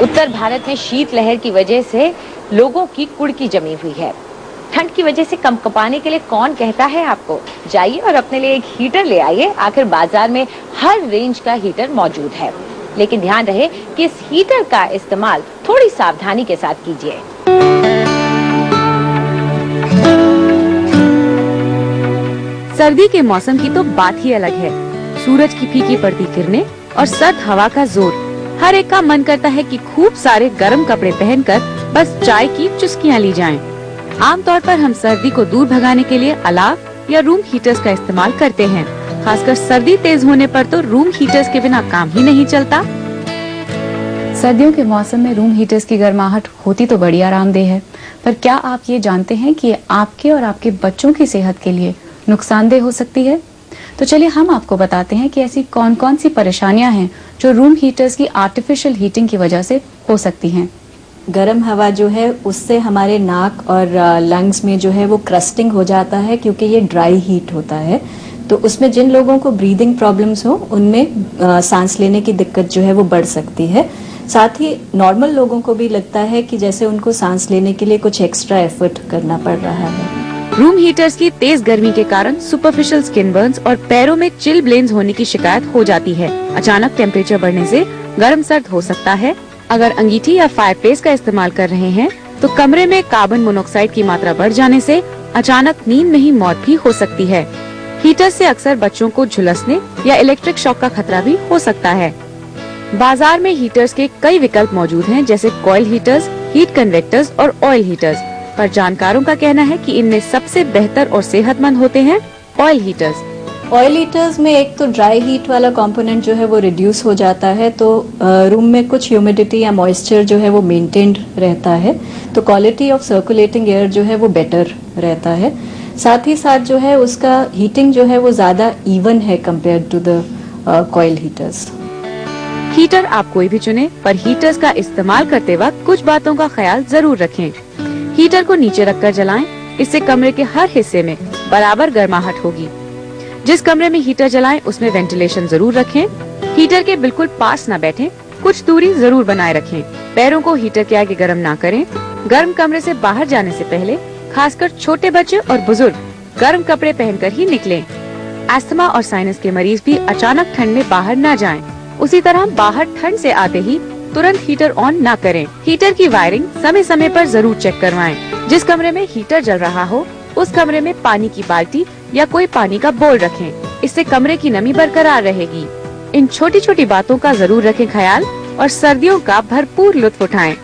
उत्तर भारत में शीतलहर की वजह से लोगों की कुड़की जमी हुई है। ठंड की वजह से कंपकपाने के लिए कौन कहता है आपको? जाइए और अपने लिए एक हीटर ले आइए। आखिर बाजार में हर रेंज का हीटर मौजूद है, लेकिन ध्यान रहे कि इस हीटर का इस्तेमाल थोड़ी सावधानी के साथ कीजिए। सर्दी के मौसम की तो बात ही अलग है। सूरज की फीकी पड़ती किरणें और सर्द हवा का जोर, हर एक का मन करता है कि खूब सारे गर्म कपड़े पहनकर बस चाय की चुस्कियां ली जाएं। आमतौर पर हम सर्दी को दूर भगाने के लिए अलाव या रूम हीटर्स का इस्तेमाल करते हैं। खासकर सर्दी तेज होने पर तो रूम हीटर्स के बिना काम ही नहीं चलता। सर्दियों के मौसम में रूम हीटर्स की गर्माहट होती तो बड़ी आरामदेह है, पर क्या आप ये जानते हैं कि आपके और आपके बच्चों की सेहत के लिए नुकसानदेह हो सकती है? तो चलिए हम आपको बताते हैं कि ऐसी कौन कौन सी परेशानियां हैं जो रूम हीटर्स की आर्टिफिशियल हीटिंग की वजह से हो सकती हैं। गर्म हवा जो है उससे हमारे नाक और लंग्स में जो है वो क्रस्टिंग हो जाता है, क्योंकि ये ड्राई हीट होता है। तो उसमें जिन लोगों को ब्रीदिंग प्रॉब्लम्स हो उनमें सांस लेने की दिक्कत जो है वो बढ़ सकती है। साथ ही नॉर्मल लोगों को भी लगता है कि जैसे उनको सांस लेने के लिए कुछ एक्स्ट्रा एफर्ट करना पड़ रहा है। रूम हीटर्स की तेज गर्मी के कारण सुपरफिशियल स्किन बर्न्स और पैरों में चिल ब्लेन्स होने की शिकायत हो जाती है। अचानक टेम्परेचर बढ़ने से गर्म सर्द हो सकता है। अगर अंगीठी या फायरप्लेस का इस्तेमाल कर रहे हैं तो कमरे में कार्बन मोनोऑक्साइड की मात्रा बढ़ जाने से अचानक नींद में ही मौत भी हो सकती है। हीटर से अक्सर बच्चों को झुलसने या इलेक्ट्रिक शॉक का खतरा भी हो सकता है। बाजार में हीटर्स के कई विकल्प मौजूद हैं, जैसे कॉइल हीटर्स, हीट कन्वेक्टर्स और ऑयल हीटर्स। पर जानकारों का कहना है कि इनमें सबसे बेहतर और सेहतमंद होते हैं ऑयल हीटर्स। ऑयल हीटर्स में एक तो ड्राई हीट वाला कंपोनेंट जो है वो रिड्यूस हो जाता है, तो रूम में कुछ ह्यूमिडिटी या मॉइस्चर जो है वो मेंटेन्ड रहता है, तो क्वालिटी ऑफ सर्कुलेटिंग एयर जो है वो बेटर रहता है। साथ ही साथ जो है उसका हीटिंग जो है वो ज्यादा इवन है compare to the coil heaters. Heater आप कोई भी चुने, पर हीटर्स का इस्तेमाल करते वक्त कुछ बातों का ख्याल जरूर रखें। हीटर को नीचे रखकर जलाएं, इससे कमरे के हर हिस्से में बराबर गर्माहट होगी। जिस कमरे में हीटर जलाएं उसमें वेंटिलेशन जरूर रखें। हीटर के बिल्कुल पास न बैठें, कुछ दूरी जरूर बनाए रखें। पैरों को हीटर के आगे गर्म ना करें। गर्म कमरे से बाहर जाने से पहले खासकर छोटे बच्चे और बुजुर्ग गर्म कपड़े पहनकर ही निकलें। अस्थमा और साइनस के मरीज भी अचानक ठंड में बाहर न जाएं। उसी तरह बाहर ठंड से आते ही तुरंत हीटर ऑन ना करें। हीटर की वायरिंग समय समय पर जरूर चेक करवाएं। जिस कमरे में हीटर जल रहा हो उस कमरे में पानी की बाल्टी या कोई पानी का बोल रखें। इससे कमरे की नमी बरकरार रहेगी। इन छोटी छोटी बातों का जरूर रखें ख्याल और सर्दियों का भरपूर लुत्फ उठाएं।